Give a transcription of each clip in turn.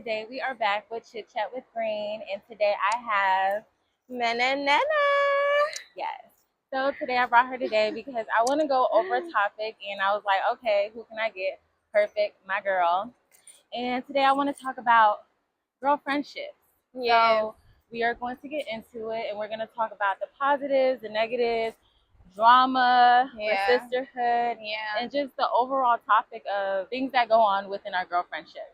Today we are back with Chit Chat with Green, and today I have Menennehneh. yes. So today I brought her today because I want to go over a topic, and I was like, okay, who can I get? Perfect, my girl. And today I want to talk about girl friendships. Yes. So we are going to get into it, and we're going to talk about the positives, the negatives, drama, Yeah. the sisterhood, Yeah. and just the overall topic of things that go on within our girl friendships.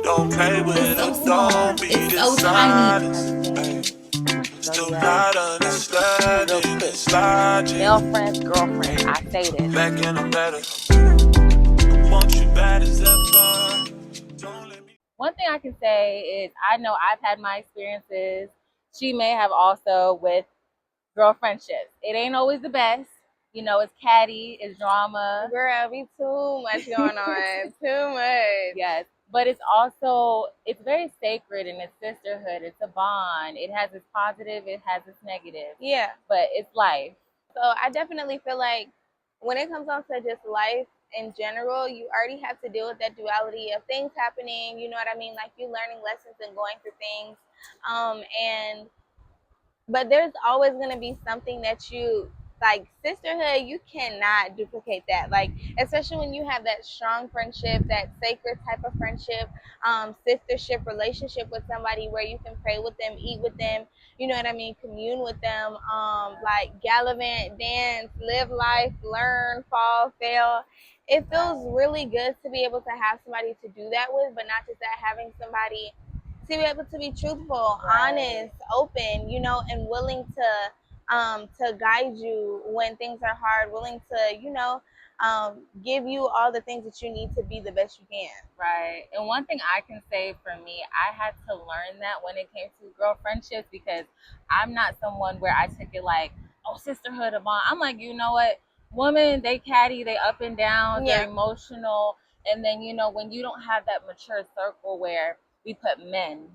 Don't play with It's so it, small. don't be It's so tiny. dishonest. Still not understanding this logic. Male friends, girlfriends, I say this. Back and I'm better. Want you bad as ever. Don't let me. One thing I can say is I know I've had my experiences. She may have also with girl friendships. It ain't always the best. You know, it's catty, it's drama. Girl, be too much going on. Too much. Yes. But it's very sacred in its sisterhood. It's a bond. It has its positive, it has its negative. Yeah. But it's life. So I definitely feel like when it comes on to just life in general, you already have to deal with that duality of things happening. You know what I mean? Like you learning lessons and going through things. But there's always going to be something that you like. Sisterhood, you cannot duplicate that, like especially when you have that strong friendship, that sacred type of friendship, sistership relationship with somebody where you can pray with them, eat with them, you know what I mean, commune with them, like gallivant, dance, live life, learn, fall, fail. It feels really good to be able to have somebody to do that with, but not just that, having somebody to be able to be truthful, honest, open, and willing to guide you when things are hard, willing to, give you all the things that you need to be the best you can. Right. And one thing I can say for me, I had to learn that when it came to girl friendships because I'm not someone where I took it like, oh, sisterhood, a bond. I'm like, you know what? Women, they catty, they up and down, they're emotional. And then, when you don't have that mature circle where we put men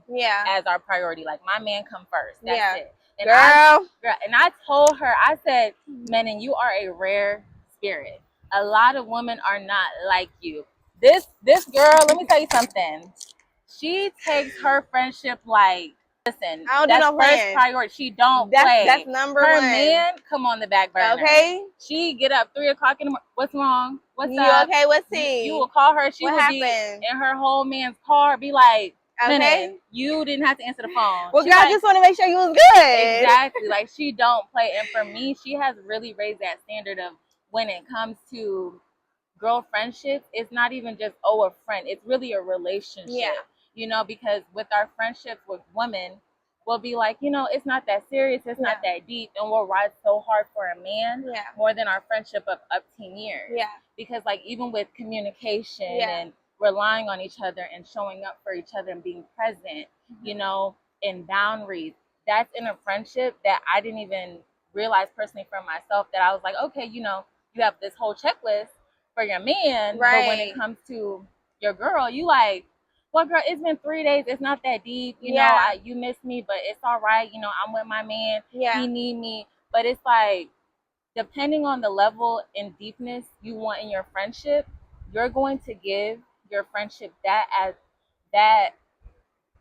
as our priority, like my man come first. That's it. And I told her, I said, Menon, you are a rare spirit. A lot of women are not like you. This girl, let me tell you something. She takes her friendship like, listen, I don't that's do no first playing. priority. She don't play. That's number her one. man come on the back burner. Okay. She get up 3:00 in the morning. What's wrong? What's You up? okay? What's he? You will call her. She what will happened? be in her whole man's car. Be like, Okay. you didn't have to answer the phone. Well, She girl, I like, just want to make sure you was good. exactly. Like she don't play. And for me, she has really raised that standard of when it comes to girl friendships, it's not even just a friend, it's really a relationship. Because with our friendships with women, we'll be like, it's not that serious, it's not that deep, and we'll ride so hard for a man more than our friendship of up 10 years. Because like even with communication and relying on each other and showing up for each other and being present, and boundaries, that's in a friendship that I didn't even realize personally for myself, that I was like, okay, you have this whole checklist for your man, but when it comes to your girl, you like, well, girl, it's been 3 days. It's not that deep. You miss me, but it's all right. I'm with my man. He need me. But it's like, depending on the level and deepness you want in your friendship, you're going to give your friendship that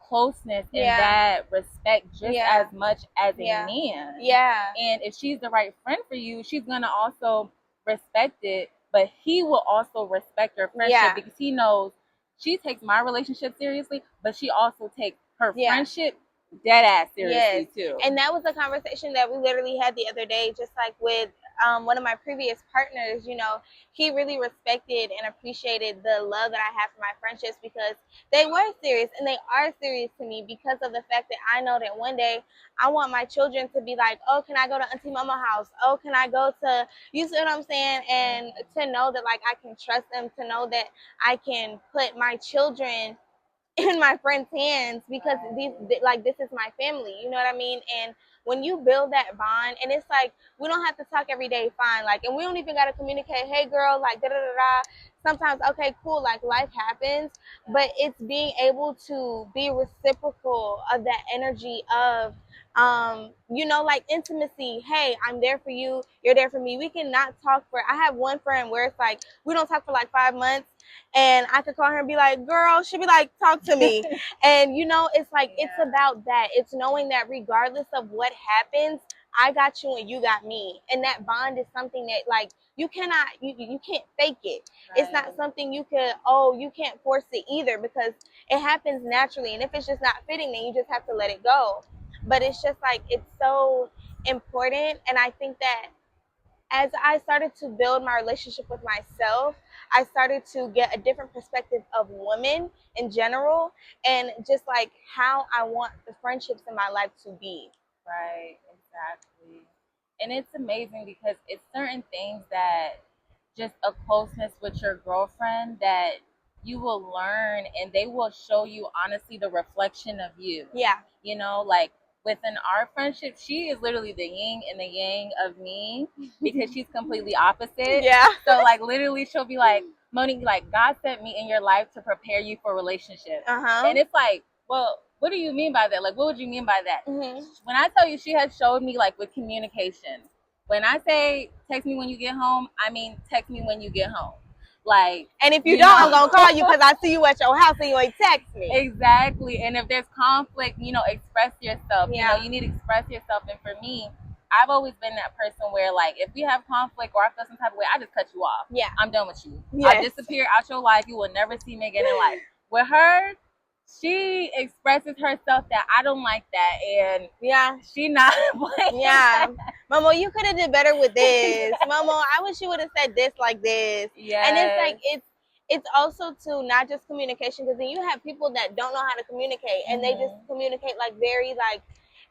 closeness and that respect just as much as a man. And if she's the right friend for you, she's gonna also respect it, but he will also respect your friendship because he knows she takes my relationship seriously, but she also takes her friendship dead ass seriously too. And that was a conversation that we literally had the other day, just like with one of my previous partners. He really respected and appreciated the love that I have for my friendships, because they were serious and they are serious to me, because of the fact that I know that one day I want my children to be like, oh, can I go to Auntie Mama's house? Oh, can I go to, you see what I'm saying? And to know that like I can trust them, to know that I can put my children in my friends' hands, because this is my family, you know what I mean? And when you build that bond, and it's like, we don't have to talk every day, fine, like, and we don't even got to communicate, hey girl, like da da da da. Sometimes, okay, cool, like life happens, but it's being able to be reciprocal of that energy of You know, like intimacy. Hey, I'm there for you. You're there for me. We cannot talk for. I have one friend where it's like we don't talk for like 5 months, and I could call her and be like, "Girl," she'd be like, "Talk to me," and you know, it's like it's about that. It's knowing that regardless of what happens, I got you and you got me, and that bond is something that like you cannot, you can't fake it. It's not something you could, you can't force it either because it happens naturally, and if it's just not fitting, then you just have to let it go. But it's just like it's so important, and I think that as I started to build my relationship with myself, I started to get a different perspective of women in general, and just like how I want the friendships in my life to be. Right, exactly. And it's amazing because it's certain things that just a closeness with your girlfriend that you will learn, and they will show you honestly the reflection of you. Yeah. You know, like within our friendship, she is literally the yin and the yang of me because she's completely opposite. Yeah. So like literally she'll be like, Monique, like God sent me in your life to prepare you for relationships. And it's like, well, what do you mean by that? Like, what would you mean by that? When I tell you she has showed me like with communication, when I say text me when you get home, I mean text me when you get home. Like, and if you don't, I'm gonna call you because I see you at your house and you ain't text me. Exactly. And if there's conflict, you know, express yourself. You know, you need to express yourself. And for me, I've always been that person where, like, if we have conflict or I feel some type of way, I just cut you off. Yeah. I'm done with you. Yes. I disappear out your life. You will never see me again in life. With her, she expresses herself that I don't like that, and she not playing. Yeah, Momo, you could have did better with this. Momo, I wish you would have said this like this. Yeah. And it's like it's also to not just communication, because then you have people that don't know how to communicate, and they just communicate like very like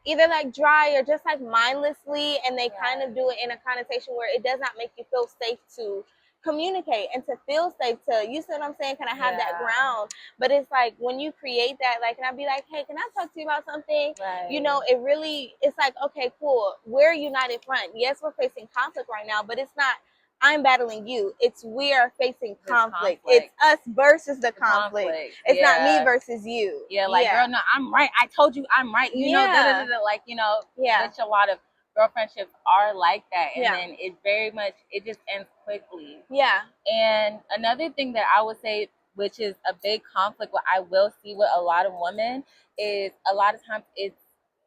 either like dry or just like mindlessly, and they kind of do it in a connotation where it does not make you feel safe to communicate and to feel safe to, you see what I'm saying, kind of have that ground. But it's like when you create that, like, and I'd be like, hey, can I talk to you about something? You know, it really, it's like, okay, cool, we're a united front. Yes, we're facing conflict right now, but it's not I'm battling you. It's we are facing conflict. It's us versus the conflict. It's not me versus you. Yeah, like, girl, no, I'm right. I told you I'm right. You know, like, you know, which a lot of girl friendships are like that. And then it very much, it just ends quickly. Yeah. And another thing that I would say, which is a big conflict, what I will see with a lot of women, is a lot of times it's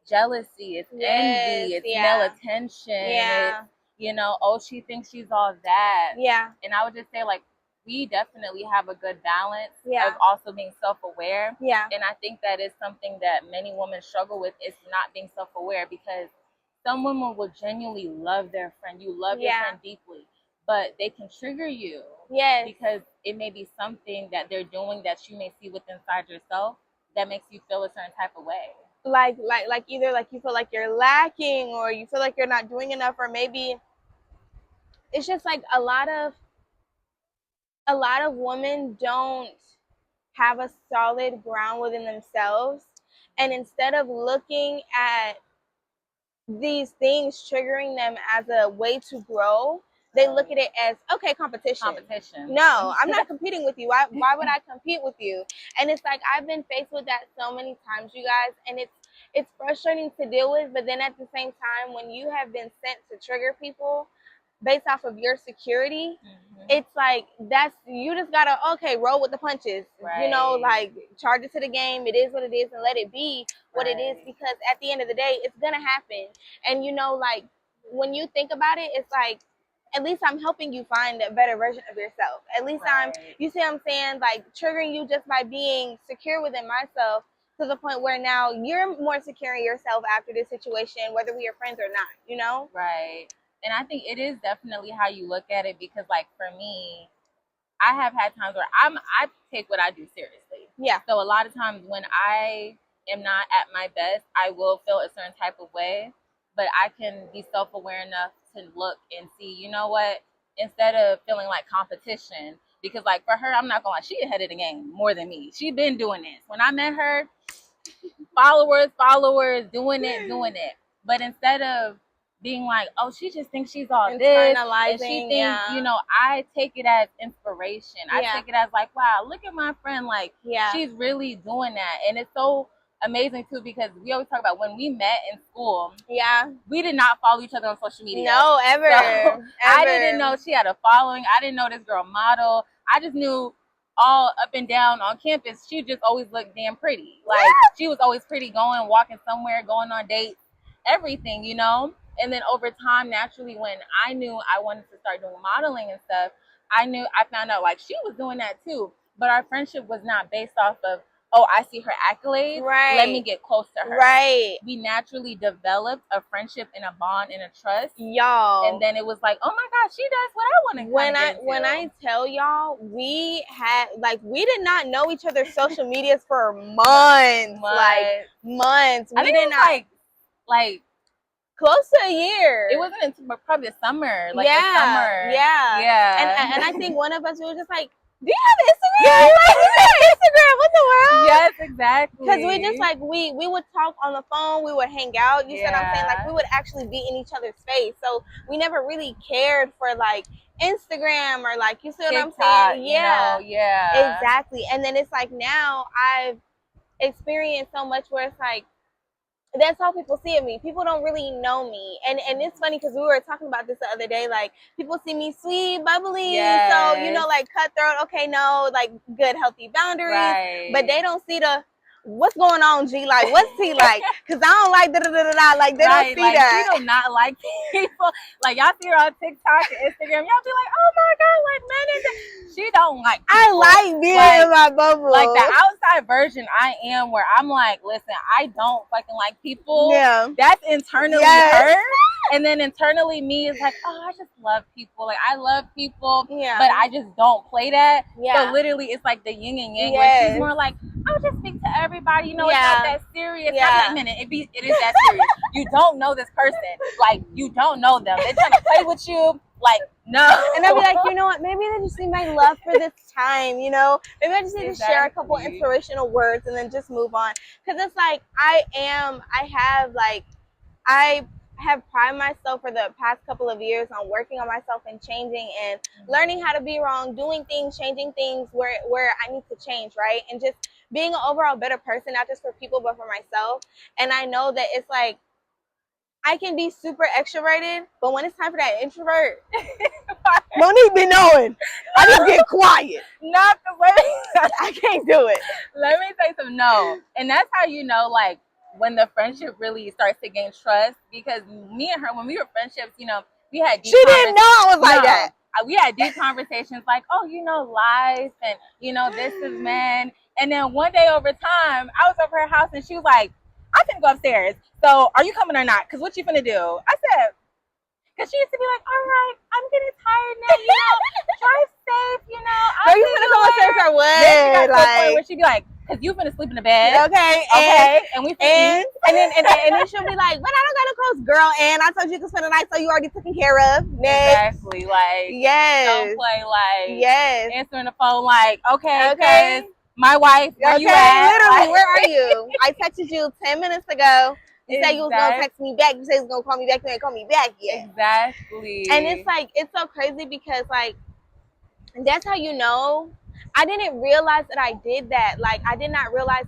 jealousy, it's envy, it's male attention. Yeah. It's, you know, oh, she thinks she's all that. Yeah. And I would just say, like, we definitely have a good balance of also being self-aware. Yeah. And I think that is something that many women struggle with, is not being self-aware, because some women will genuinely love their friend. You love your friend deeply, but they can trigger you. Yes. Because it may be something that they're doing that you may see within inside yourself that makes you feel a certain type of way. Like either like you feel like you're lacking, or you feel like you're not doing enough, or maybe it's just like a lot of women don't have a solid ground within themselves, and instead of looking at these things triggering them as a way to grow, they look at it as, okay, competition. No, I'm not competing with you. Why would I compete with you? And it's like, I've been faced with that so many times, you guys, and it's frustrating to deal with. But then at the same time, when you have been sent to trigger people based off of your security, it's like, you just gotta, okay, roll with the punches. You know, like, charge it to the game. It is what it is, and let it be what it is, because at the end of the day, it's gonna happen. And you know, like, when you think about it, it's like, at least I'm helping you find a better version of yourself. At least you see what I'm saying, like, triggering you just by being secure within myself, to the point where now you're more secure in yourself after this situation, whether we are friends or not, you know? Right. And I think it is definitely how you look at it, because, like, for me, I have had times where I take what I do seriously. Yeah. So a lot of times when I am not at my best, I will feel a certain type of way, but I can be self-aware enough to look and see, you know what, instead of feeling like competition, because, like, for her, I'm not gonna lie, she ahead of the game more than me. She been doing this. When I met her, followers, doing it. But instead of being like, oh, she just thinks she's all this, and she thinks, you know, I take it as inspiration. I take it as like, wow, look at my friend, like, she's really doing that. And it's so amazing too, because we always talk about when we met in school. Yeah. We did not follow each other on social media. No, ever. So, I didn't know she had a following. I didn't know this girl model. I just knew all up and down on campus, she just always looked damn pretty. Like, she was always pretty, going, walking somewhere, going on dates, everything, you know? And then over time, naturally, when I knew I wanted to start doing modeling and stuff, I found out, like, she was doing that too. But our friendship was not based off of, oh, I see her accolades. Right. Let me get close to her. Right. We naturally developed a friendship and a bond and a trust. Y'all. And then it was like, oh my gosh, she does what I want to when I tell y'all, we did not know each other's social medias for months. Like months. I think it was like close to a year. It wasn't until probably the summer. Like the summer. Yeah. Yeah. And I think one of us was just like, do you have Instagram? Like, we got Instagram. What the world? Yes, exactly. Because we just like we would talk on the phone. We would hang out. You said I'm saying, like, we would actually be in each other's face. So we never really cared for like Instagram or like, you see what TikTok, I'm saying? Yeah. You know, yeah. Exactly. And then it's like now I've experienced so much where it's like, that's how people see of me. People don't really know me. And it's funny because we were talking about this the other day. Like, people see me sweet, bubbly. Yes. So, you know, like cutthroat. Okay, no, like good, healthy boundaries. Right. But they don't see the, what's going on, G? Like, what's he like? Because I don't like da-da-da-da-da. Like, they don't see that. She do not like people. Like, y'all see her on TikTok and Instagram. Y'all be like, oh my God, like, Menennehneh. She don't like people. I like being in my bubble. Like, the outside version I am, where I'm like, listen, I don't fucking like people. Yeah. That's internally her. And then internally me is like, oh, I just love people. Like, I love people. Yeah. But I just don't play that. Yeah. So literally it's like the yin and yang. Yes. Where she's more like, I'll just speak to everybody. You know, it's not that serious. Yeah. I'm like, minute, it is that serious. You don't know this person. Like, you don't know them. They're trying to play with you. Like, no. And I'll be like, you know what? Maybe they just need my love for this time, you know? Maybe I just need to share a couple inspirational words and then just move on. Because it's like, I have prided myself for the past couple of years on working on myself and changing and learning how to be wrong, doing things, changing things where I need to change, right? And just being an overall better person, not just for people, but for myself. And I know that it's like, I can be super extroverted, but when it's time for that introvert, Monique be knowing. I just get quiet. Not the way. I can't do it. Let me say some no. And that's how you know, like, when the friendship really starts to gain trust, because me and her, when we were friendships, you know, we had deep didn't know I was like that. We had deep conversations like, oh, you know, life and, you know, this is men. And then one day over time, I was over her house and she was like, I'm finna go upstairs. So are you coming or not? Because what you finna do? I said, because she used to be like, all right, I'm getting tired now, you know, drive safe, you know. Are you finna come upstairs or what? Then she got to a point where she'd be like, because you finna sleep in the bed. Okay. And we and then she'll be like, but I don't got no clothes, girl. And I told you to spend the night, so you already taken care of. Next. Exactly. Like, yes. Don't play like, yes. Answering the phone like, okay. My wife, where you at? Literally, like, where are you? I texted you 10 minutes ago. You said you was going to text me back. You said you was going to call me back. You ain't call me back yet. Exactly. And it's like, it's so crazy because, like, that's how you know. I didn't realize that I did that. Like, I did not realize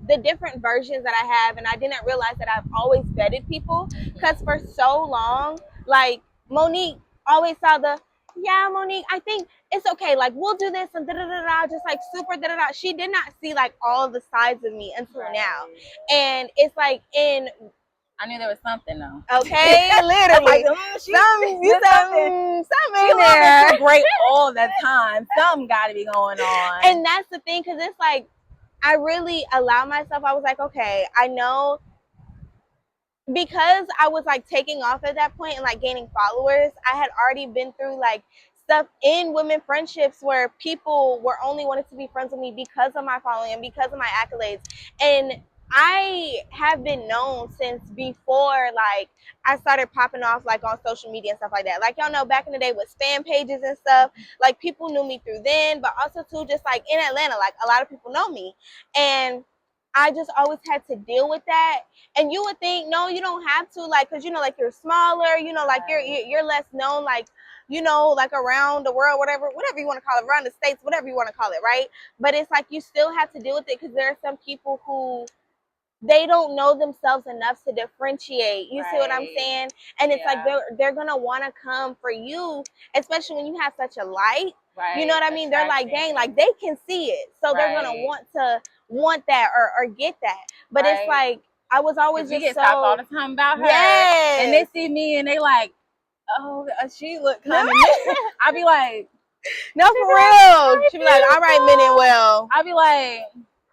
the different versions that I have. And I didn't realize that I've always vetted people. Because for so long, like, Monique always saw the, yeah, Monique, I think it's okay. Like, we'll do this and da-da-da-da, just like super da-da-da. She did not see like all the sides of me until now. And it's like I knew there was something though. Okay, literally. Something in there. Great all the time. Something got to be going on. And that's the thing, because it's like, I really allow myself. I was like, okay, I know. Because I was like taking off at that point and like gaining followers, I had already been through like stuff in women friendships where people were only wanting to be friends with me because of my following and because of my accolades. And I have been known since before like I started popping off like on social media and stuff like that. Like, y'all know, back in the day with spam pages and stuff, like people knew me through then, but also too just like in Atlanta, like a lot of people know me. And I just always had to deal with that. And you would think, no, you don't have to, like, because, you know, like, you're smaller, you know, like, you're less known, like, you know, like, around the world, whatever you want to call it, around the states, whatever you want to call it, right? But it's like you still have to deal with it because there are some people who they don't know themselves enough to differentiate. You see what I'm saying? And it's like they're gonna want to come for you, especially when you have such a light. You know what I mean? They're like, dang, like they can see it, so they're gonna want that or get that. But it's like I was always just get so stopped all the time about her, and they see me and they like, oh, she look kind of. I be like, no, for real. She be like, all right, Menennehneh. I be like,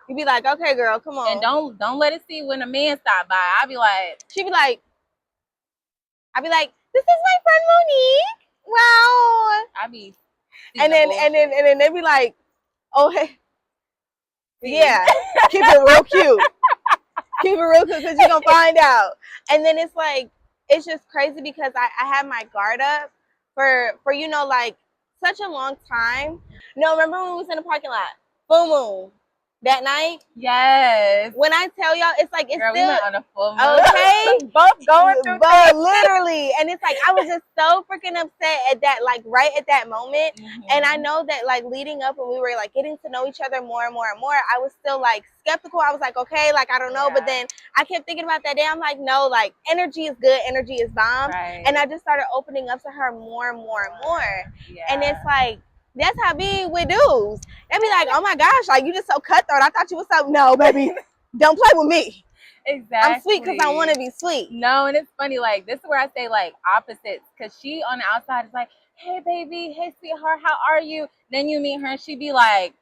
you be like, okay, girl, come on, and don't let it see when a man stop by. I be like, she be like, I be like, this is my friend Monique. Wow. I be, and then they be like, oh hey, yeah, keep it real cute. Keep it real cute because you're gonna find out. And then it's like, it's just crazy because I had my guard up for you know, like such a long time. No, remember when we was in the parking lot, full moon that night? Yes. When I tell y'all, it's like, it's girl, still we went on a full moon. okay. Both going through but literally, and it's like I was just so freaking upset at that, like right at that moment. And I know that like leading up when we were like getting to know each other more and more and more, I was still like skeptical. I was like, okay, like I don't know. But then I kept thinking about that day. I'm like, no, like energy is good, energy is bomb. And I just started opening up to her more and more and more. And it's like, that's how be with dudes. They be like, oh my gosh, like you just so cutthroat. I thought you was so. No, baby, don't play with me. Exactly. I'm sweet because I want to be sweet. No, and it's funny, like this is where I say like opposites, because she on the outside is like, hey baby, hey sweetheart, how are you? Then you meet her and she be like,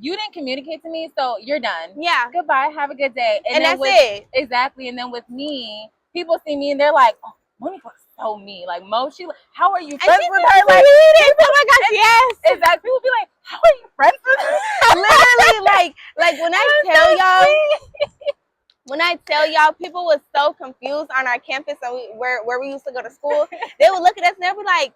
you didn't communicate to me, so you're done. Yeah. Goodbye, have a good day. And that's it. Exactly. And then with me, people see me and they're like, oh, Monique looks so mean. Like Mo, how are you friends with her? Like, oh my gosh, yes. Exactly. People be like, how are you friends with her? Literally, like when I tell y'all. When I tell y'all, people was so confused on our campus and where we used to go to school. They would look at us and they'd be like,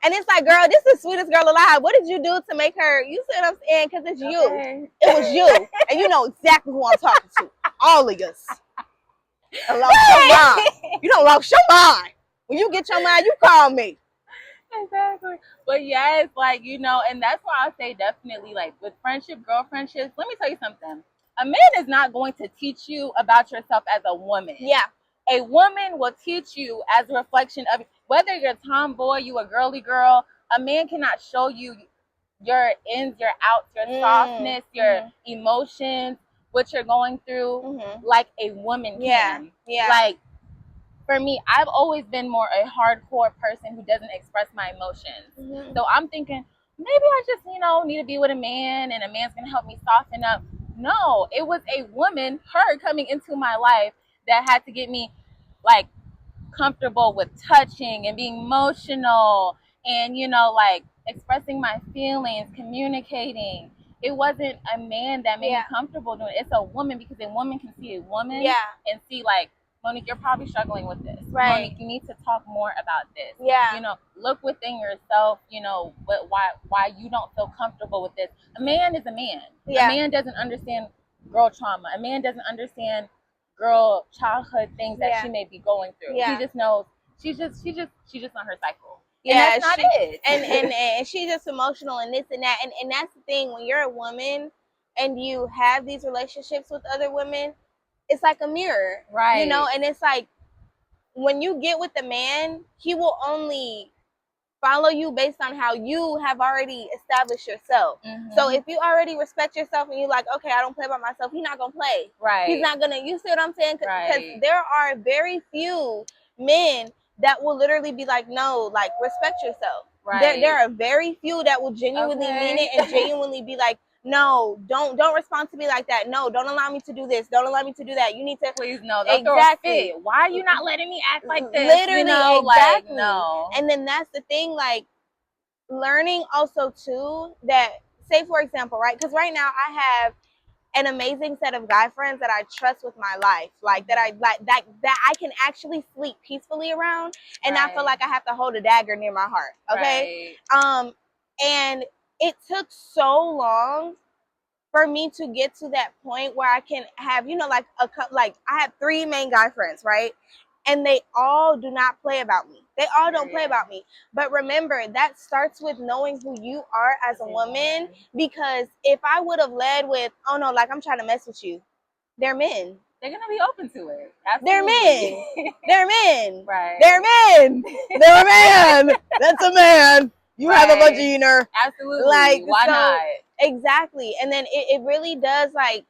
and it's like, girl, this is the sweetest girl alive. What did you do to make her? You see what I'm saying? Because it's you. Okay. It was you. And you know exactly who I'm talking to. All of us. Lost your mind. You don't lost your mind. When you get your mind, you call me. Exactly. But yes, like, you know, and that's why I say definitely, like, with friendship, girl friendships, let me tell you something. A man is not going to teach you about yourself as a woman. Yeah. A woman will teach you as a reflection of, whether you're a tomboy, you a girly girl, a man cannot show you your ins, your outs, your softness, your emotions, what you're going through, like a woman can. Yeah. Like, for me, I've always been more a hardcore person who doesn't express my emotions. So I'm thinking, maybe I just, you know, need to be with a man and a man's going to help me soften up. No, it was a woman, her coming into my life, that had to get me, like, comfortable with touching and being emotional and, you know, like, expressing my feelings, communicating. It wasn't a man that made me comfortable doing it. It's a woman, because a woman can see a woman and see, like, Monique, you're probably struggling with this. Right. Monique, you need to talk more about this. Yeah. You know, look within yourself, you know, why you don't feel comfortable with this. A man is a man. Yeah. A man doesn't understand girl trauma. A man doesn't understand girl childhood things that she may be going through. Yeah. He just knows she's just on her cycle. Yeah, and that's not it. And she's just emotional and this and that. And that's the thing, when you're a woman and you have these relationships with other women, it's like a mirror, right? You know, and it's like when you get with the man, he will only follow you based on how you have already established yourself. So if you already respect yourself and you're like, okay, I don't play by myself, he's not gonna play. Right. He's not gonna. You see what I'm saying? Because there are very few men that will literally be like, no, like, respect yourself. Right. There are very few that will genuinely mean it and genuinely be like, no, don't respond to me like that. No, don't allow me to do this. Don't allow me to do that. You need to. Please, no. Exactly. Why are you not letting me act like this? Literally, you know, exactly. Like, no. And then that's the thing, like, learning also too, that, say for example, right? Because right now I have an amazing set of guy friends that I trust with my life, like that I like that I can actually sleep peacefully around, and not feel like I have to hold a dagger near my heart. Okay. And it took so long for me to get to that point where I can have, you know, like I have 3 main guy friends, right? And they all do not play about me. They all don't play about me. But remember, that starts with knowing who you are as a woman. Because if I would have led with, oh no, like I'm trying to mess with you, they're men. They're gonna be open to it. Absolutely. They're men. They're men. Right. They're men. They're a man. That's a man. You have a vagina. Absolutely. Like, why not? Exactly. And then it really does, like,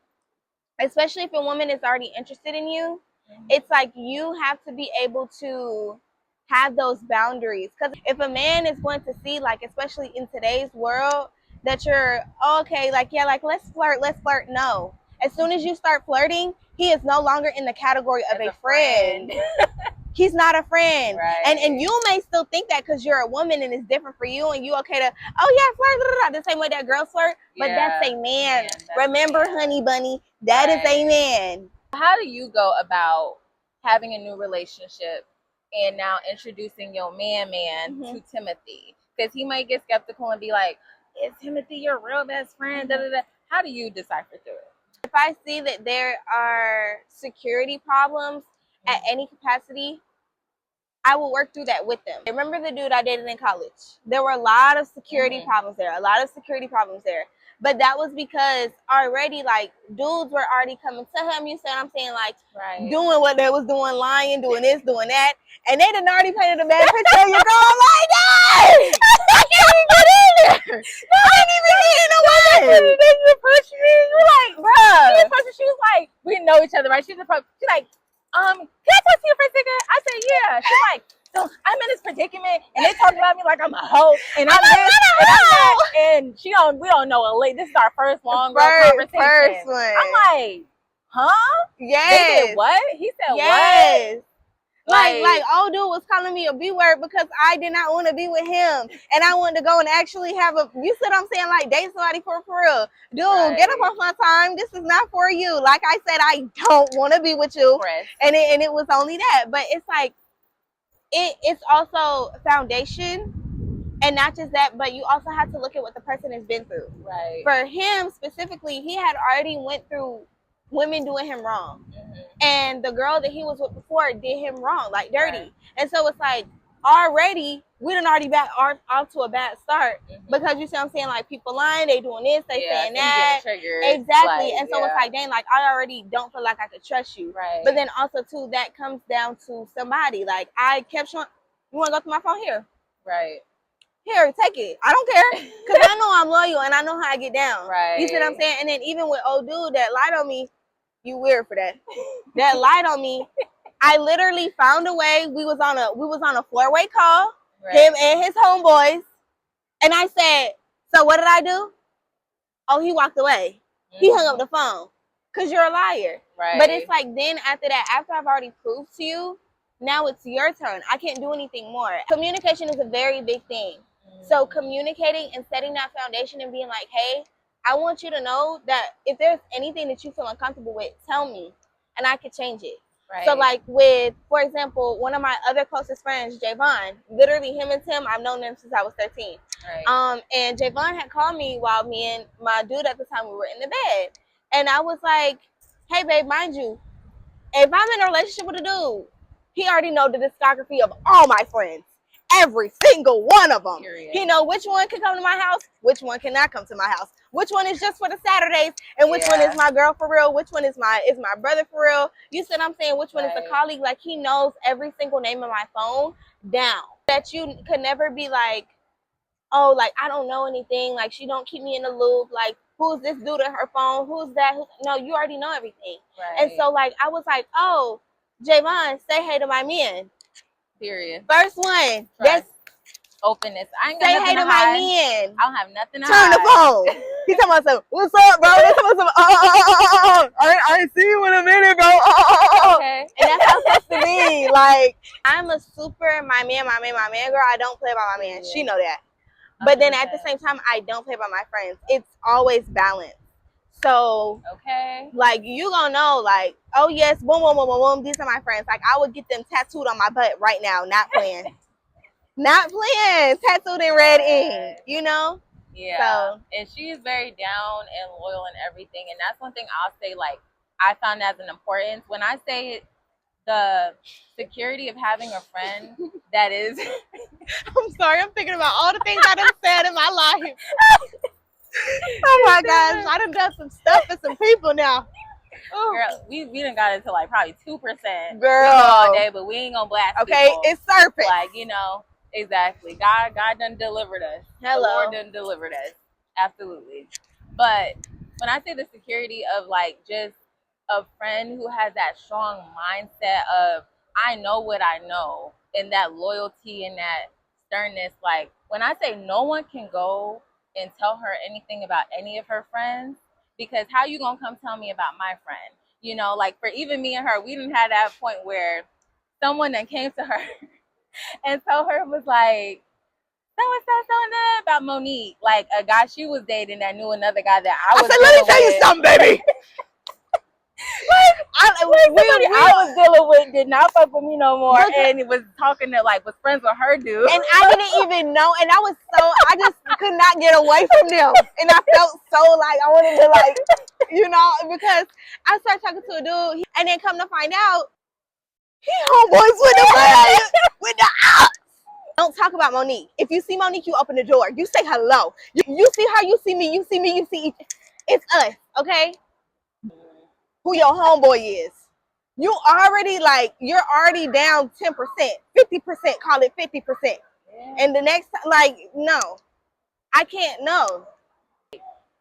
especially if a woman is already interested in you, it's like you have to be able to have those boundaries. Because if a man is going to see, like, especially in today's world, that you're okay, like, yeah, like, let's flirt. No. As soon as you start flirting, he is no longer in the category of a friend. He's not a friend. Right. And you may still think that because you're a woman and it's different for you and you okay to, oh yeah, flirt, the same way that girls flirt, but that's a man. Remember, honey bunny, that is a man. How do you go about having a new relationship and now introducing your man to Timothy? Because he might get skeptical and be like, is Timothy your real best friend? How do you decipher through it? If I see that there are security problems at any capacity, I will work through that with them. Remember the dude I dated in college? There were a lot of security problems there. But that was because already, like, dudes were already coming to him. You see what I'm saying? Like, doing what they was doing, lying, doing this, doing that. And they done already painted a bad picture of your girl. I'm like, no! I can't even get in there. I ain't even getting away. They approached me. You're like, bruh. She was like, we know each other, right? She's like, can I talk to you for a second? I said, yeah. She's like, so I'm in this predicament, and they talking about me like I'm a hoe, and I'm this, and I'm that, and we don't know a late. This is our first long conversation. First one. I'm like, huh? Yes. They did what? He said what? Like old dude was calling me a B word because I did not want to be with him, and I wanted to go and actually have a. You see what I'm saying? Like, date somebody for real, dude. Get up off my time. This is not for you. Like I said, I don't want to be with you, and it was only that. But it's like, it's also foundation. And not just that, but you also have to look at what the person has been through. Right. For him specifically, he had already went through women doing him wrong. And the girl that he was with before did him wrong, like dirty. And so it's like, already, we done already got off to a bad start. Because you see what I'm saying? Like, people lying, they doing this, they saying that. Exactly. And so it's like, dang, like, I already don't feel like I could trust you. But then also, too, that comes down to somebody. Like, I kept showing, you want to go through my phone? Here. Here, take it. I don't care. Because I know I'm loyal and I know how I get down. You see what I'm saying? And then even with old dude that lied on me, you weird for that. That lied on me. I literally found a way. We was on a 4-way call, him and his homeboys. And I said, so what did I do? Oh, he walked away. He hung up the phone. Because you're a liar. But it's like, then after that, after I've already proved to you, now it's your turn. I can't do anything more. Communication is a very big thing. So communicating and setting that foundation and being like, hey, I want you to know that if there's anything that you feel uncomfortable with, tell me, and I could change it. So like with, for example, one of my other closest friends, Javon, literally him and Tim, I've known them since I was 13. And Javon had called me while me and my dude at the time, we were in the bed. And I was like, hey, babe, mind you, if I'm in a relationship with a dude, he already know the discography of all my friends. Every single one of them. He know which one can come to my house, which one cannot come to my house, which one is just for the Saturdays, and which one is my girl for real, which one is my brother for real. You see what I'm saying? Which one is a colleague? Like, he knows every single name of my phone down. That you could never be like, oh, like, I don't know anything. Like, she don't keep me in the loop. Like, who's this dude in her phone? Who's that? No, you already know everything. And so, like, I was like, oh, Javon, say hey to my men. Period. First one. That's openness. I ain't got say nothing hey to to my hide. men. I don't have nothing to Turn hide. the phone. He talking about some, what's up, bro? They talking about some, I ain't seen you in a minute, bro. Okay. And that's how it's supposed to be. Like, I'm a super my man girl. I don't play by my man. She know that. But then at the same time, I don't play by my friends. It's always balanced. So, like, you gonna know, like, oh yes, boom, boom, boom, boom, boom, these are my friends. Like, I would get them tattooed on my butt right now, not playing. Not playing, tattooed in red ink, you know? So, and she is very down and loyal and everything. And that's one thing I'll say, like, I found as an importance. When I say the security of having a friend that is I'm sorry, I'm thinking about all the things I done said in my life. Oh my gosh, I done some stuff for some people now. girl, we done got into like probably 2%. Girl. We go all day, but we ain't gonna blast Okay, people. it's surface. Like, you know, exactly. God done delivered us. Hello. The Lord done delivered us. Absolutely. But when I say the security of like just a friend who has that strong mindset of I know what I know, and that loyalty and that sternness, like when I say no one can go and tell her anything about any of her friends, because how you gonna come tell me about my friend? You know, like for even me and her, we didn't have that point where someone that came to her and told her was like, so about Monique, like a guy she was dating that knew another guy that I was. I said, let me tell you something, baby. Somebody I was dealing with did not fuck with me no more, and it was talking to like was friends with her dude, and I didn't even know, and I just could not get away from them, and I felt so like I wanted to like, you know, because I started talking to a dude, and then come to find out, he homeboys with the ops. Don't talk about Monique. If you see Monique, you open the door. You say hello. You see her, you see me, you see me, you see each. It's us, okay? Who your homeboy is. You're already down 10%, 50%, call it 50%. Yeah. And the next, like, no, I can't, no.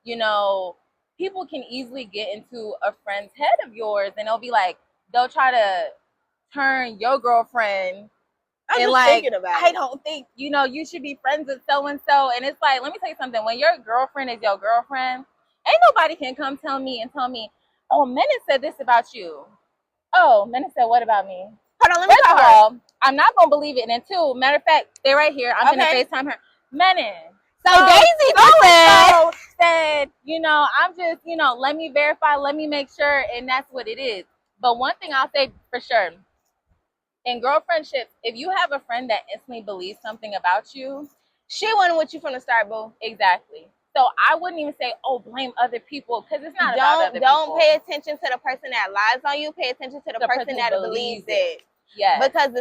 You know, people can easily get into a friend's head of yours, and they'll try to turn your girlfriend. And like, I don't think, you know, you should be friends with so-and-so. And it's like, let me tell you something. When your girlfriend is your girlfriend, ain't nobody can come tell me, oh, Menace said this about you. Oh, Menace said what about me? Hold on, let me First of all, I'm not going to believe it. And two, matter of fact, they're right here. I'm going to FaceTime her. Menace. So Daisy said, you know, I'm just, you know, let me verify, let me make sure. And that's what it is. But one thing I'll say for sure, in girlfriendships, if you have a friend that instantly believes something about you, she wasn't with you from the start, boo. Exactly. So I wouldn't even say, oh, blame other people, because it's not about other people. Don't pay attention to the person that lies on you. Pay attention to the person that believes it. Yeah. Because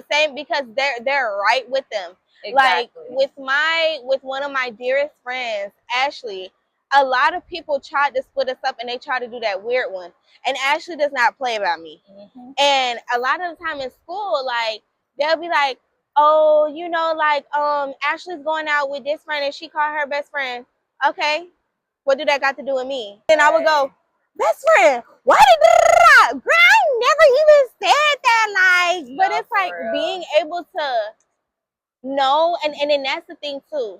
they're right with them. Exactly. Like with one of my dearest friends, Ashley, a lot of people tried to split us up, and they tried to do that weird one. And Ashley does not play about me. Mm-hmm. And a lot of the time in school, like, they'll be like, oh, you know, like, Ashley's going out with this friend and she called her best friend. Okay, what do that got to do with me? Then I would go, best friend, why did girl, I never even said that, like, but it's like real. Being able to know, and then that's the thing too.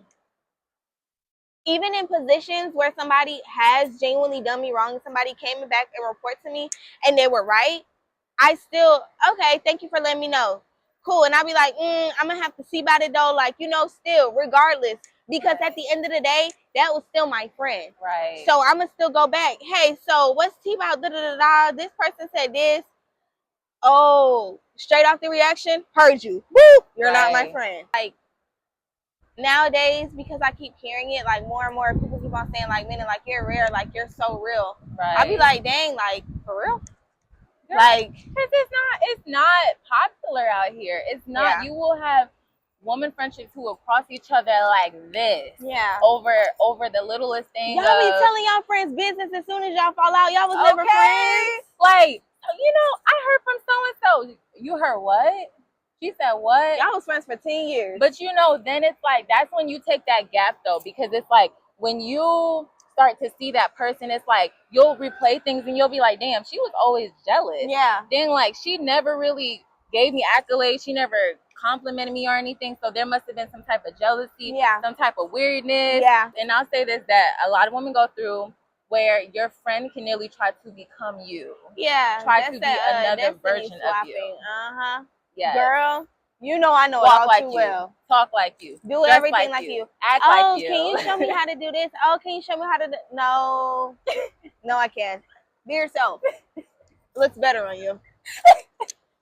Even in positions where somebody has genuinely done me wrong, somebody came back and reported to me and they were right, I still, okay, thank you for letting me know. Cool. And I'll be like, I'm going to have to see about it though. Like, you know, still, regardless. Because at the end of the day, that was still my friend. Right. So I'm going to still go back. Hey, so what's T about? This person said this. Oh, straight off the reaction, heard you. Woo! You're not my friend. Like, nowadays, because I keep hearing it, like more and more people keep on saying, like, Menan, like, you're rare, like, you're so real. Right. I'll be like, dang, like, for real? Girl, like, because it's not popular out here. It's not. Yeah. You will have woman friendships who will cross each other like this. Yeah. Over the littlest thing. Y'all be telling y'all friends business as soon as y'all fall out. Y'all was never friends. Like, you know, I heard from so and so. You heard what? She said what? Y'all was friends for 10 years. But you know, then it's like that's when you take that gap though, because it's like when you start to see that person, it's like you'll replay things and you'll be like, damn, she was always jealous. Yeah. Then like she never really gave me accolades, she never complimented me or anything, so there must have been some type of jealousy, some type of weirdness. Yeah. And I'll say this, that a lot of women go through where your friend can nearly try to become you. Yeah. Try to be another version of you. Uh-huh. Yeah. Girl, you know I know it all too well. Talk like you. Do everything like you. Act like you. Can you show me how to do this? Oh, can you show me how to do? No. No, I can't. Be yourself. Looks better on you.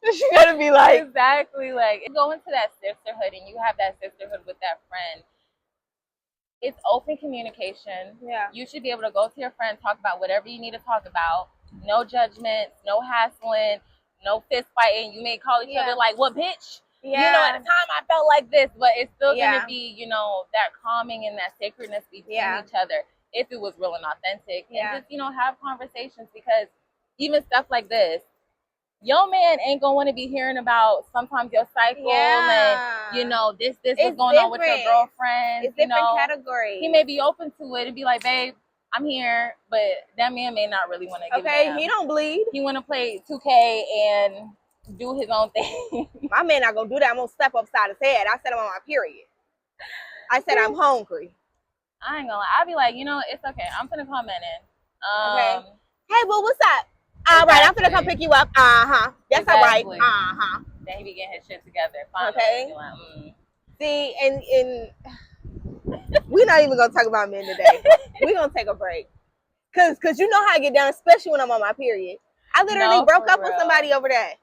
You gotta be like. Exactly. Like, go into that sisterhood and you have that sisterhood with that friend. It's open communication. Yeah. You should be able to go to your friend, talk about whatever you need to talk about. No judgments, no hassling, no fist fighting. You may call each other like, what bitch? Yeah. You know, at the time I felt like this, but it's still Yeah. gonna be, you know, that calming and that sacredness between each other if it was real and authentic. And just, you know, have conversations, because even stuff like this, your man ain't gonna want to be hearing about sometimes your cycle and, you know, this what's going on with your girlfriend. It's different categories. He may be open to it and be like, babe, I'm here, but that man may not really want to give Okay, he don't bleed. He want to play 2K and do his own thing. My man not gonna do that. I'm gonna step upside his head. I said I'm on my period. I said I'm hungry. I ain't gonna lie. I'll be like, you know, it's okay. I'm finna call Mennen. Okay. Hey, boo, what's up? All right, I'm finna come pick you up. That's all right. Then he be getting his shit together. Finally. Okay. Like, See, and we're not even gonna talk about men today. We're gonna take a break. Cause you know how I get down, especially when I'm on my period. I literally broke up with somebody over that.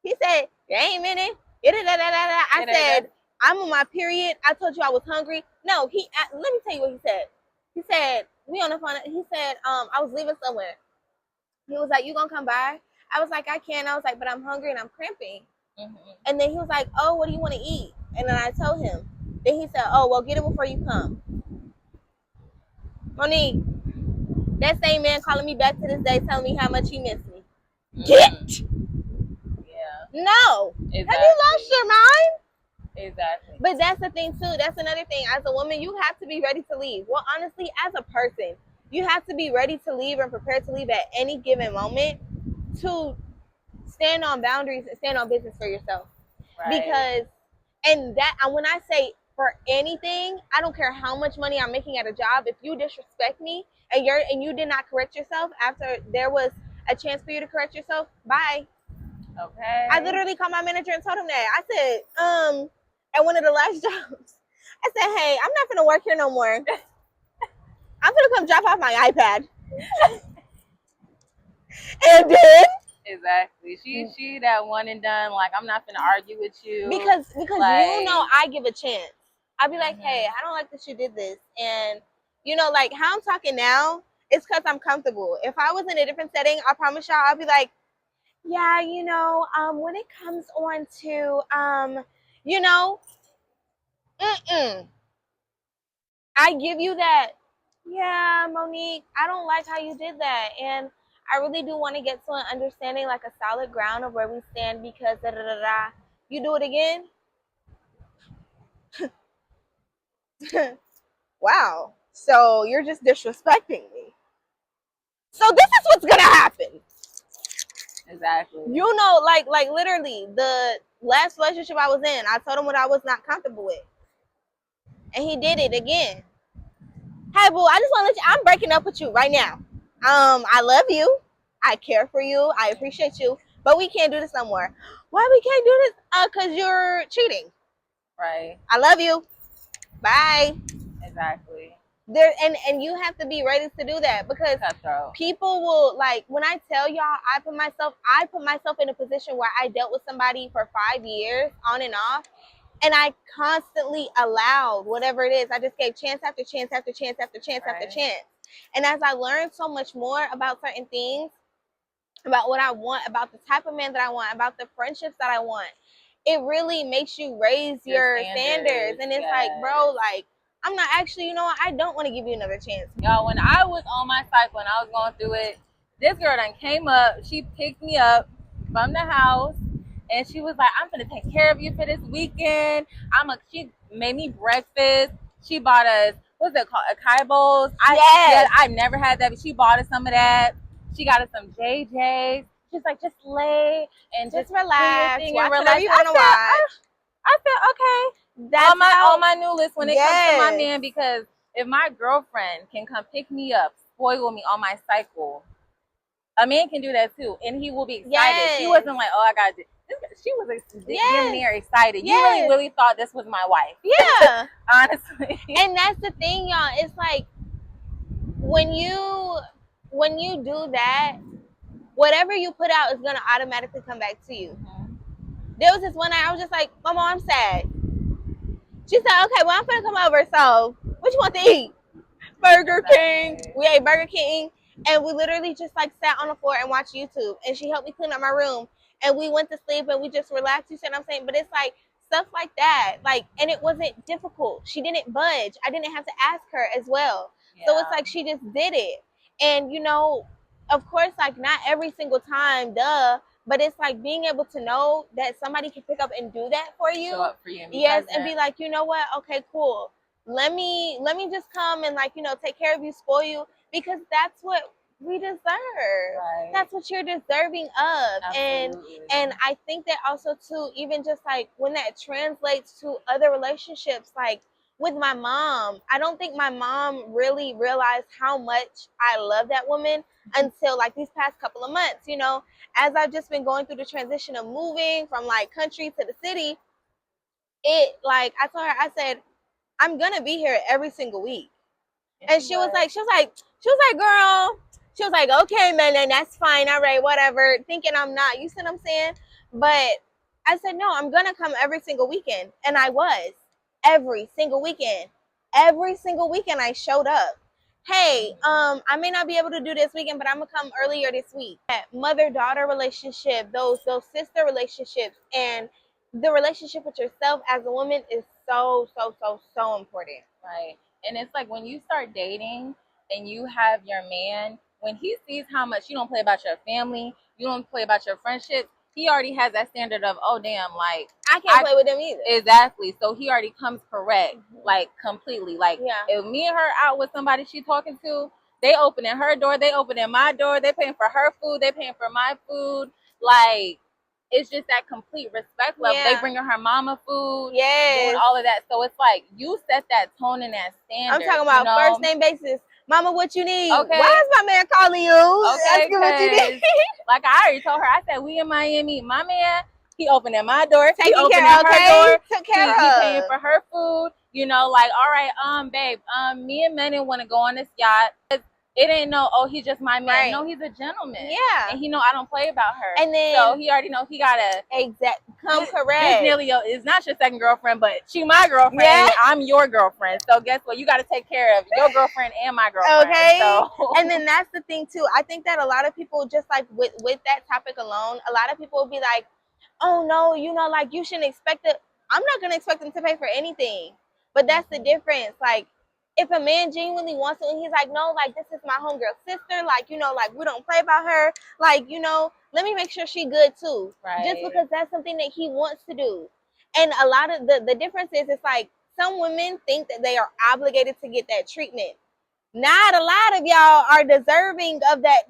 He said, "You ain't Mennen." I said, "I'm on my period. I told you I was hungry." No, let me tell you what he said. He said, we on the phone. He said, I was leaving somewhere. He was like, "You gonna come by?" I was like, "I can." I was like, "But I'm hungry and I'm cramping." And then he was like, "Oh, what do you want to eat?" And then I told him. Then he said, "Oh, well, get it before you come." Monique, that same man calling me back to this day, telling me how much he missed me. Get. No. Exactly. Have you lost your mind? Exactly. But that's the thing too. That's another thing. As a woman, you have to be ready to leave. Well, honestly, as a person, you have to be ready to leave and prepared to leave at any given moment to stand on boundaries and stand on business for yourself. Right. Because, and when I say for anything, I don't care how much money I'm making at a job. If you disrespect me and you did not correct yourself after there was a chance for you to correct yourself, bye. Okay. I literally called my manager and told him that. I said, at one of the last jobs, I said, "Hey, I'm not gonna work here no more. I'm gonna come drop off my iPad." And then exactly, she that one and done. Like, I'm not gonna argue with you because like, you know, I give a chance. I'll be like, "Hey, I don't like that you did this," and you know, like how I'm talking now, it's because I'm comfortable. If I was in a different setting, I promise y'all, I'll be like, "Yeah, you know, when it comes on to, you know, I give you that. Yeah, Monique, I don't like how you did that, and I really do want to get to an understanding, like a solid ground of where we stand, because da da da da." You do it again. Wow. So you're just disrespecting me. So this is what's gonna happen. Exactly. You know, like literally the last relationship I was in, I told him what I was not comfortable with, and he did it again. Hey, boo, I just want to let you, I'm breaking up with you right now. I love you. I care for you. I appreciate you. But we can't do this no more. Why we can't do this? Because you're cheating. Right. I love you. Bye. Exactly. And you have to be ready to do that, because people will, like, when I tell y'all, I put myself in a position where I dealt with somebody for 5 years on and off. And I constantly allowed whatever it is. I just gave chance after chance after chance after chance after chance. And as I learned so much more about certain things, about what I want, about the type of man that I want, about the friendships that I want, it really makes you raise your standards. And it's like, bro, like, I'm not actually, you know what? I don't want to give you another chance. Y'all, when I was on my cycle and I was going through it, this girl done came up. She picked me up from the house. And she was like, "I'm gonna take care of you for this weekend." She made me breakfast. She bought us, what's it called? Acai bowls. I never had that, but she bought us some of that. She got us some JJ's. She's like, "Just lay and just relax. Watch whatever you want to watch." I said, okay. That's on my new list when it comes to my man, because if my girlfriend can come pick me up, spoil me on my cycle, a man can do that too, and he will be excited. She wasn't like, "Oh, I got this." She was getting there excited. You really thought this was my wife. Yeah. Honestly. And that's the thing, y'all. It's like when you do that, whatever you put out is gonna automatically come back to you. There was this one night I was just like, "Mama, I'm sad." She said, "Okay, well, I'm gonna come over. So what you want to eat?" Burger King. We ate Burger King, and we literally just like sat on the floor and watched YouTube. And she helped me clean up my room. and we went to sleep and we just relaxed. You see what I'm saying? But it's like stuff like that, like, and it wasn't difficult. She didn't budge. I didn't have to ask her as well. Yeah. So it's like she just did it. And you know, of course, like not every single time, but it's like being able to know that somebody can pick up and do that for you. Show up for you. And yes, and be like, you know what? Okay, cool. Let me just come and, like, you know, take care of you, spoil you, because that's what we deserve. Right. That's what you're deserving of. Absolutely. And I think that also too, even just like when that translates to other relationships, like with my mom, I don't think my mom really realized how much I love that woman until like these past couple of months, you know, as I've just been going through the transition of moving from like country to the city. It, like, I told her, I said, I'm gonna be here every single week. And she was like, girl, she was like, okay, man, then that's fine, all right, whatever, thinking I'm not, you see what I'm saying? But I said, no, I'm gonna come every single weekend. And I was. Every single weekend I showed up. Hey, I may not be able to do this weekend, but I'm gonna come earlier this week. That mother-daughter relationship, those sister relationships, and the relationship with yourself as a woman is so important. Right. And it's like when you start dating and you have your man, when he sees how much you don't play about your family, you don't play about your friendships, he already has that standard of, oh damn, like I can't play with them either. Exactly. So he already comes correct, like completely. Like Yeah. if me and her out with somebody she talking to, they opening her door, they opening my door, they paying for her food, they paying for my food. Like it's just that complete respect level. Yeah. They bringing her mama food, Yes. doing all of that. So it's like you set that tone and that standard. I'm talking about, you know? first name basis. Mama, what you need? Okay. Why is my man calling you? Okay, asking what you need. Like I already told her, I said we in Miami. My man, he opening my door, Taking he opening care, her okay? door, Took care he of. paying for her food. You know, like all right, babe, me and Menennehneh want to go on this yacht. It ain't no, oh, he's just my man. Right. No, he's a gentleman. Yeah. And he know I don't play about her. And then, so he already know he gotta come correct. It's nearly it's not your second girlfriend, but she my girlfriend. Yeah. And I'm your girlfriend. So guess what? You gotta take care of your girlfriend and my girlfriend. Okay. So. And then that's the thing too. I think that a lot of people, just like with that topic alone, a lot of people will be like, oh no, you know, like you shouldn't expect it. I'm not gonna expect them to pay for anything. But that's the difference. Like, if a man genuinely wants to, and he's like, no, like, this is my homegirl sister, like, you know, like, we don't play about her, like, you know, let me make sure she good too. Right. Just because that's something that he wants to do. And a lot of the difference is, it's like, some women think that they are obligated to get that treatment. Not a lot of y'all are deserving of that.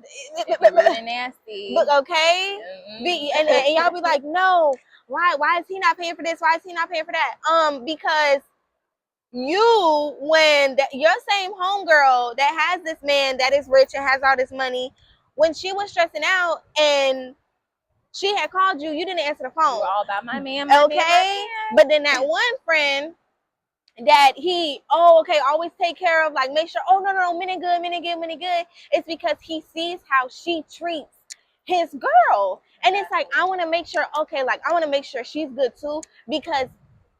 Really nasty. Okay? Mm-hmm. And y'all be like, no, why is he not paying for this? Why is he not paying for that? Because you, when your same homegirl that has this man that is rich and has all this money, when she was stressing out and she had called you, you didn't answer the phone. You were all about my man, okay? Man. But then that one friend that he, always take care of, like, make sure, oh, no, Minnie good. It's because he sees how she treats his girl. And it's like, I want to make sure, I want to make sure she's good too, because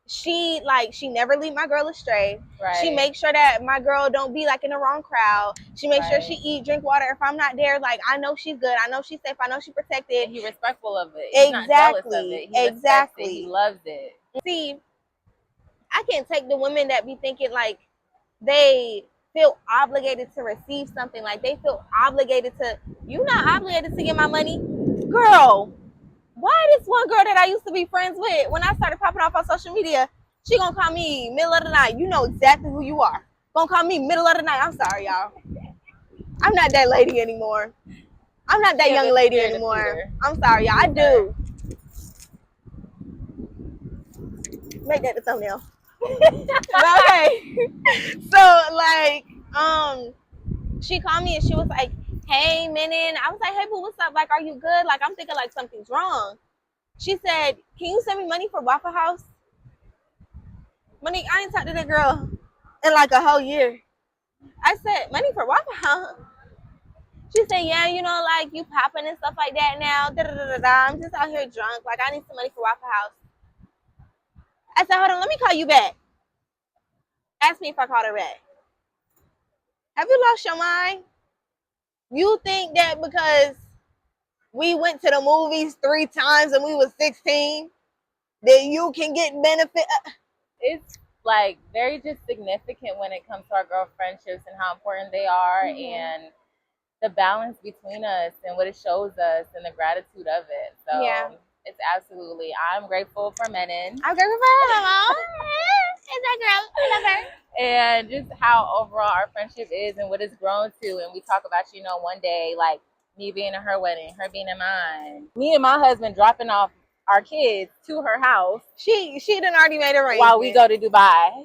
she never leave my girl astray. Right. She makes sure that my girl don't be like in the wrong crowd. She makes sure she eat, drink water. If I'm not there, like, I know she's good. I know she's safe. I know she's protected. And he's respectful of it. He's not jealous of it. He respects it. He loves it. See, I can't take the women that be thinking like they feel obligated to receive something. Like they feel obligated to, you're not obligated to get my money. Girl, why this one girl that I used to be friends with, when I started popping off on social media, she gonna call me middle of the night. You know exactly who you are. Gonna call me middle of the night. I'm sorry, y'all. I'm not that lady anymore. I'm not that young lady anymore. I'm sorry, y'all. I do. Make that the thumbnail. Okay. So, like, she called me and she was like, hey, Menin. I was like, hey, boo, what's up? Like, are you good? Like, I'm thinking like something's wrong. She said, can you send me money for Waffle House? Money, I ain't talked to that girl in like a whole year. I said, money for Waffle House? She said, yeah, you know, like, you popping and stuff like that now. I'm just out here drunk. Like, I need some money for Waffle House. I said, hold on, let me call you back. Ask me if I called her back. Have you lost your mind? You think that because we went to the movies 3 times and we was 16, that you can get benefit. It's like very just significant when it comes to our girl friendships and how important they are, and the balance between us and what it shows us and the gratitude of it. So Yeah. it's absolutely, I'm grateful for Menin. I'm grateful for her, Mom. It's that girl. I love her. And just how overall our friendship is and what it's grown to. And we talk about, you know, one day, like me being at her wedding, her being at mine, me and my husband dropping off our kids to her house. She done already made arrangements. While we go to Dubai.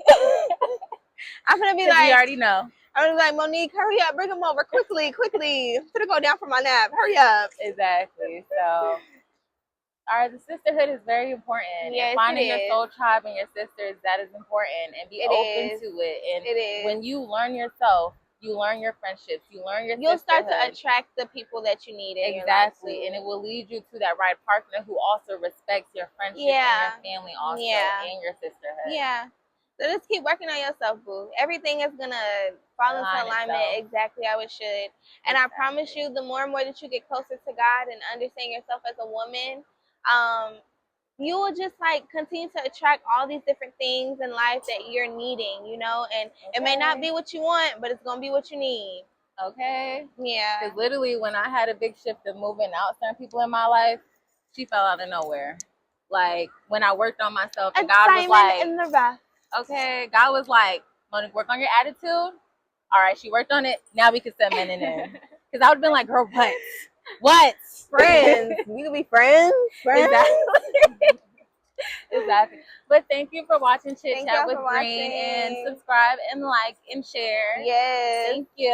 I'm gonna be 'Cause like, we already know. I was like, Monique, hurry up, bring them over quickly. I'm gonna go down for my nap. Hurry up. Exactly. So the sisterhood is very important. Yes, and finding it your is. soul tribe and your sisters, that is important. And be It open is. to it. And It is. when you learn yourself, you learn your friendships, you learn your You'll start to sisterhood. attract the people that you need in Exactly. your life. And it will lead you to that right partner who also respects your friendship Yeah. and your family also Yeah. and your sisterhood. Yeah. So just keep working on yourself, boo. Everything is gonna fall into alignment exactly how it should. And I promise you, the more and more that you get closer to God and understand yourself as a woman, you will just like continue to attract all these different things in life that you're needing, you know, and it may not be what you want, but it's gonna be what you need. Okay. Yeah. Because literally when I had a big shift of moving out certain people in my life, she fell out of nowhere. Like when I worked on myself and God was like, in the rough. okay, God was like, Monique, work on your attitude. All right, she worked on it. Now we can set Menennehneh. Because I would have been like, girl, what? What? Friends. We could be friends. Exactly. Exactly. But thank you for watching Chit Chat with for Green. watching. And subscribe and like and share. Yes. Thank you.